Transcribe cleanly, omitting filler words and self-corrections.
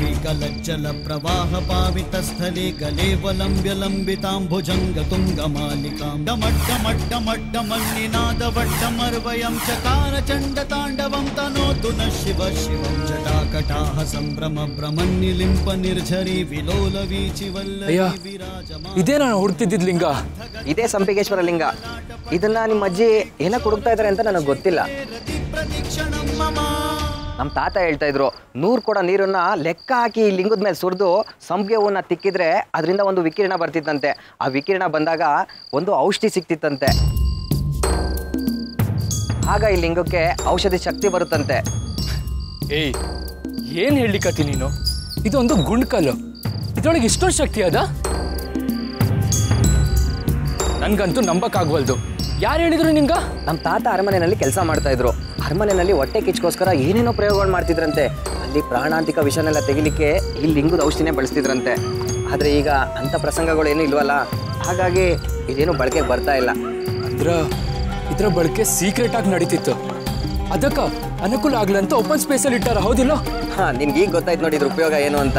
वीकलज्जल प्रवाह पावितस्थले गलेवलम्ब्य लम्बिताम्भुजङ्ग तुङ्गमालिकां डमड्डमड्डमड्डमल्लिनादवड्डमर्वयं चकार चण्डताण्डवं तनोतु न शिव शिवं जटाकटाह सम्भ्रम भ्रमन्निलिम्प निर्झरी विलोल वीचिवल्लरी विराजमान ಇದೇ ನಾನು ಹುಡುಕ್ತಿದ್ದ ಲಿಂಗ. ಇದೇ ಸಂಪಿಗೇಶ್ವರ ಲಿಂಗ. ಇದನ್ನ ನಿಮ್ಮ ಅಜ್ಜಿ ಏನಕ್ಕೆ ಹುಡುಕ್ತಾ ಇದ್ದಾರೆ ಅಂತ ನನಗೆ ಗೊತ್ತಿಲ್ಲ. ನಮ್ಮ ತಾತ ಹೇಳ್ತಾ ಇದ್ರು 100 ಕೊಡ ನೀರನ್ನ ಲೆಕ್ಕ ಹಾಕಿ ಈ ಲಿಂಗದ ಮೇಲೆ ಸುರಿದು ಸಂಪಿಗೆ ಹೂವನ್ನ ತಿಕ್ಕಿದ್ರೆ ಅದರಿಂದ ಒಂದು ವಿಕಿರಣ ಬರ್ತಿತ್ತಂತೆ. ಆ ವಿಕಿರಣ ಬಂದಾಗ ಒಂದು ಔಷಧಿ ಸಿಕ್ತಿತ್ತಂತೆ. ಆಗ ಈ ಲಿಂಗಕ್ಕೆ ಔಷಧಿ ಶಕ್ತಿ ಬರುತ್ತಂತೆ. ಏಯ್, ಏನು ಹೇಳಿಕತ್ತಿ ನೀನು? ಇದೊಂದು ಗುಂಡ್ಕಲ್ಲು, ಇದ್ರೊಳಗೆ ಇಷ್ಟೊಂದು ಶಕ್ತಿ ಅದ? ನನ್ಗಂತೂ ನಂಬಕ್ಕಾಗವಲ್ದು. ಯಾರು ಹೇಳಿದ್ರು ನಿಂಗ? ನಮ್ಮ ತಾತ ಅರಮನೆಯಲ್ಲಿ ಕೆಲಸ ಮಾಡ್ತಾ ಇದ್ರು. ಅರಮನೆಯಲ್ಲಿ ಹೊಟ್ಟೆ ಕಿಚ್ಕೋಸ್ಕರ ಏನೇನೋ ಪ್ರಯೋಗಗಳು ಮಾಡ್ತಿದ್ರಂತೆ. ಅಲ್ಲಿ ಪ್ರಾಣಾಂತಿಕ ವಿಷನೆಲ್ಲ ತೆಗಿಲಿಕ್ಕೆ ಈ ಲಿಂಗದ ಔಷಧಿನೇ ಬಳಸ್ತಿದ್ರಂತೆ. ಆದರೆ ಈಗ ಅಂಥ ಪ್ರಸಂಗಗಳು ಏನೂ ಇಲ್ವಲ್ಲ, ಹಾಗಾಗಿ ಇದೇನು ಬಳಕೆಗೆ ಬರ್ತಾ ಇಲ್ಲ. ಇದ್ರ ಬಳಕೆ ಸೀಕ್ರೆಟ್ ಆಗಿ ನಡೀತಿತ್ತು. ಅದಕ್ಕೆ ಅನುಕೂಲ ಆಗ್ಲಂತ ಓಪನ್ ಸ್ಪೇಸಲ್ಲಿ ಇಟ್ಟಾರ, ಹೌದಿಲ್ಲ? ನಿನ್ಗೆ ಈಗ ಗೊತ್ತಾಯ್ತು ನೋಡಿ ಇದ್ರ ಉಪಯೋಗ ಏನು ಅಂತ.